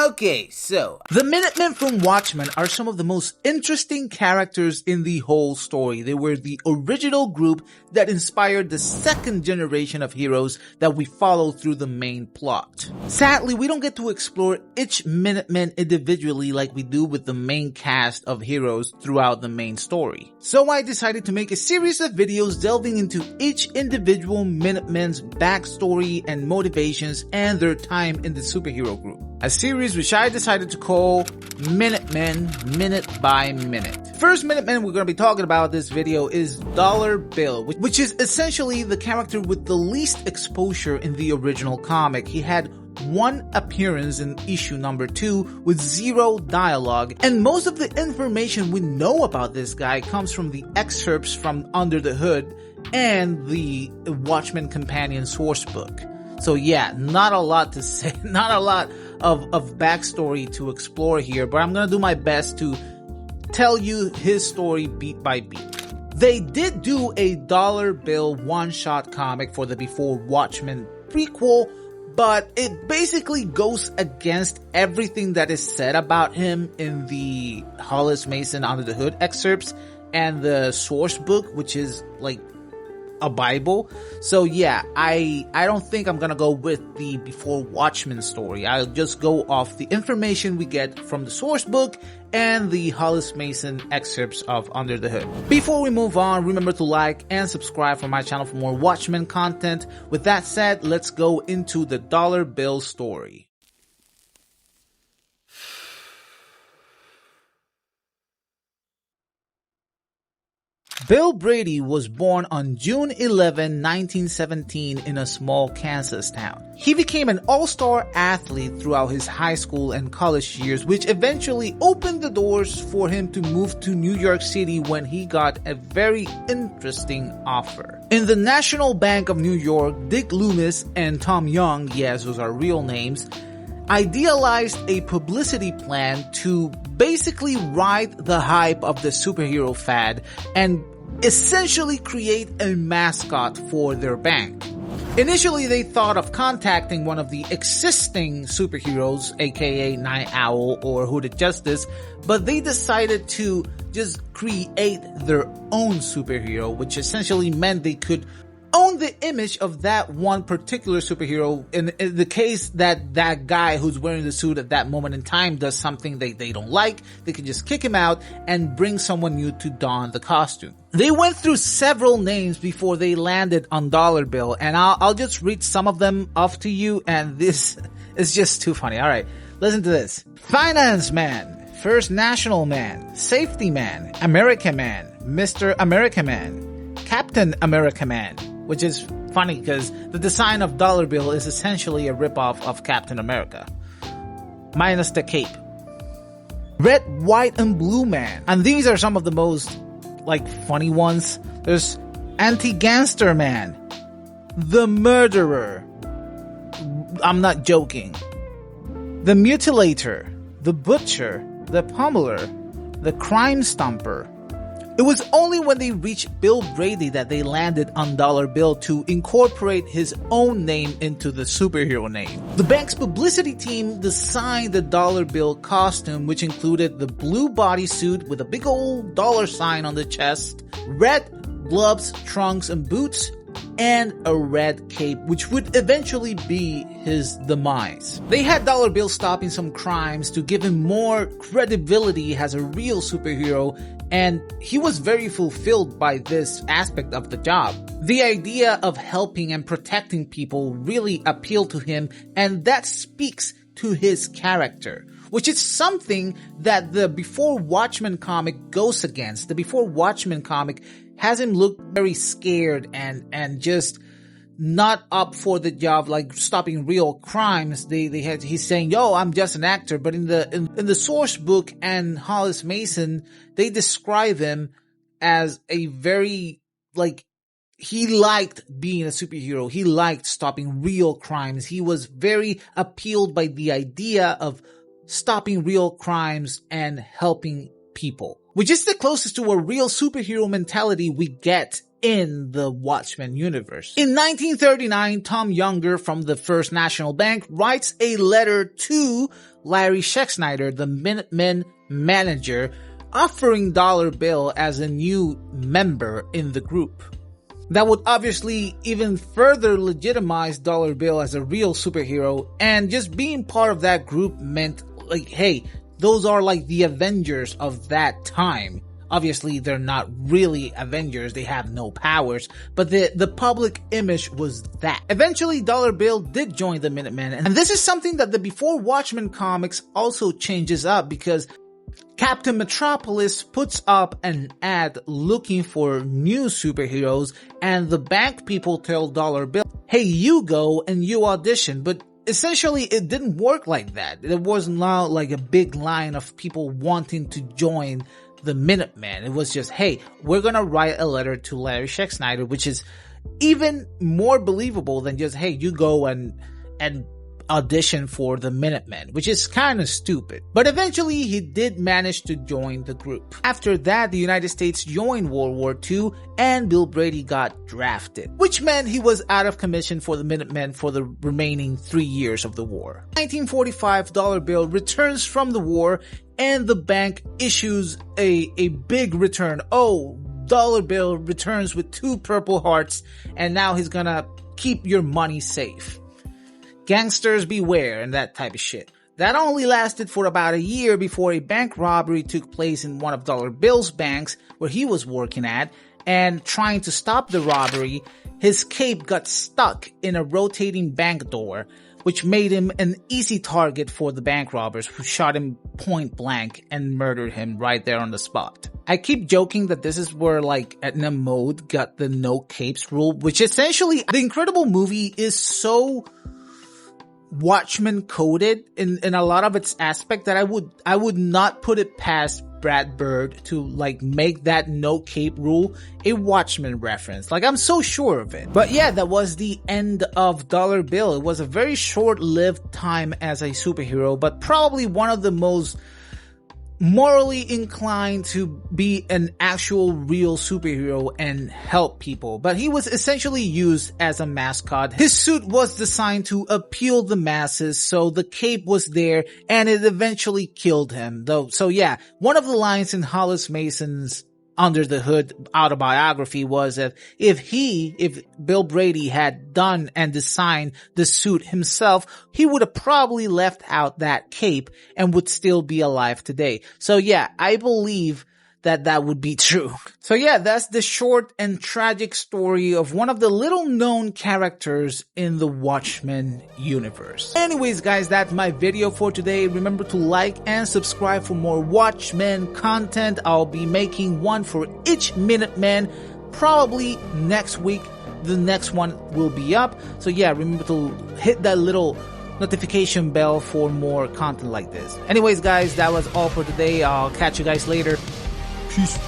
Okay, so the Minutemen from Watchmen are some of the most interesting characters in the whole story. They were the original group that inspired the second generation of heroes that we follow through the main plot. Sadly, we don't get to explore each Minuteman individually like we do with the main cast of heroes throughout the main story. So I decided to make a series of videos delving into each individual Minuteman's backstory and motivations and their time in the superhero group. A series which I decided to call Minutemen Minute by Minute. First Minuteman we're going to be talking about this video is Dollar Bill, which is essentially the character with the least exposure in the original comic. He had one appearance in issue number 2 with 0 dialogue, and most of the information we know about this guy comes from the excerpts from Under the Hood and the Watchmen Companion source book. So yeah, not a lot to say, not a lot of backstory to explore here, but I'm gonna do my best to tell you his story beat by beat. They did do a Dollar Bill one-shot comic for the Before Watchmen prequel, but it basically goes against everything that is said about him in the Hollis Mason Under the Hood excerpts and the source book, which is like a Bible. So yeah, I don't think I'm gonna go with the Before Watchmen story. I'll just go off the information we get from the source book and the Hollis Mason excerpts of Under the Hood. Before we move on, remember to like and subscribe for my channel for more Watchmen content. With that said, let's go into the Dollar Bill story. Bill Brady was born on June 11, 1917 in a small Kansas town. He became an all-star athlete throughout his high school and college years, which eventually opened the doors for him to move to New York City when he got a very interesting offer. In the National Bank of New York, Dick Loomis and Tom Young, yes, those are real names, idealized a publicity plan to basically ride the hype of the superhero fad and essentially create a mascot for their bank. Initially, they thought of contacting one of the existing superheroes, aka Night Owl or Hooded Justice, but they decided to just create their own superhero, which essentially meant they could own the image of that one particular superhero. In the case that that guy who's wearing the suit at that moment in time does something they don't like, they can just kick him out and bring someone new to don the costume. They went through several names before they landed on Dollar Bill, and I'll just read some of them off to you, and this is just too funny. Alright, listen to this. Finance Man, First National Man, Safety Man, America Man, Mr. America Man, Captain America Man, which is funny because the design of Dollar Bill is essentially a ripoff of Captain America, minus the cape. Red, White, and Blue Man. And these are some of the most, funny ones. There's Anti-Gangster Man, The Murderer, I'm not joking, The Mutilator, The Butcher, The Pummeler, The Crime Stomper. It was only when they reached Bill Brady that they landed on Dollar Bill to incorporate his own name into the superhero name. The bank's publicity team designed the Dollar Bill costume, which included the blue bodysuit with a big old dollar sign on the chest, red gloves, trunks, and boots, and a red cape, which would eventually be his demise. They had Dollar Bill stopping some crimes to give him more credibility as a real superhero, and he was very fulfilled by this aspect of the job. The idea of helping and protecting people really appealed to him, and that speaks to his character, which is something that the Before Watchmen comic goes against. The Before Watchmen comic has him look very scared and just not up for the job, like stopping real crimes. He's saying, yo, I'm just an actor. But in the source book and Hollis Mason, they describe him as a very, he liked being a superhero. He liked stopping real crimes. He was very appealed by the idea of stopping real crimes and helping people, which is the closest to a real superhero mentality we get in the Watchmen universe. In 1939, Tom Younger from the First National Bank writes a letter to Larry Schexnayder, the Minutemen manager, offering Dollar Bill as a new member in the group. That would obviously even further legitimize Dollar Bill as a real superhero, and just being part of that group meant, like, hey, those are like the Avengers of that time. Obviously, they're not really Avengers, they have no powers, but the public image was that. Eventually, Dollar Bill did join the Minutemen, and this is something that the Before Watchmen comics also changes up, because Captain Metropolis puts up an ad looking for new superheroes, and the bank people tell Dollar Bill, hey, you go and you audition, but essentially it didn't work like that. There was not like a big line of people wanting to join the Minutemen. It was just, hey, we're gonna write a letter to Larry Schexnayder, which is even more believable than just, hey, you go and audition for the Minutemen, which is kind of stupid. But eventually he did manage to join the group. After that, the United States joined World War II and Bill Brady got drafted, which meant he was out of commission for the Minutemen for the remaining 3 years of the war. In 1945, Dollar Bill returns from the war and the bank issues a big return. Oh, Dollar Bill returns with 2 Purple Hearts, and now he's gonna keep your money safe. Gangsters beware and that type of shit. That only lasted for about a year before a bank robbery took place in one of Dollar Bill's banks where he was working at, and trying to stop the robbery, his cape got stuck in a rotating bank door, which made him an easy target for the bank robbers, who shot him point blank and murdered him right there on the spot. I keep joking that this is where, like, Edna Mode got the no capes rule, which essentially, the Incredible movie is so Watchmen coded in a lot of its aspect that I would not put it past Brad Bird to like make that no cape rule a Watchmen reference. Like, I'm so sure of it. But yeah, that was the end of Dollar Bill. It was a very short-lived time as a superhero, but probably one of the most morally inclined to be an actual real superhero and help people. But he was essentially used as a mascot. His suit was designed to appeal the masses, so the cape was there, and it eventually killed him though. So yeah, one of the lines in Hollis Mason's Under the Hood autobiography was that if Bill Brady had done and designed the suit himself, he would have probably left out that cape and would still be alive today. So yeah, I believe that would be true. So yeah, that's the short and tragic story of one of the little known characters in the Watchmen universe. Anyways guys, that's my video for today. Remember to like and subscribe for more Watchmen content. I'll be making one for each Minuteman probably next week. The next one will be up. So yeah, remember to hit that little notification bell for more content like this. Anyways guys, that was all for today. I'll catch you guys later. Peace.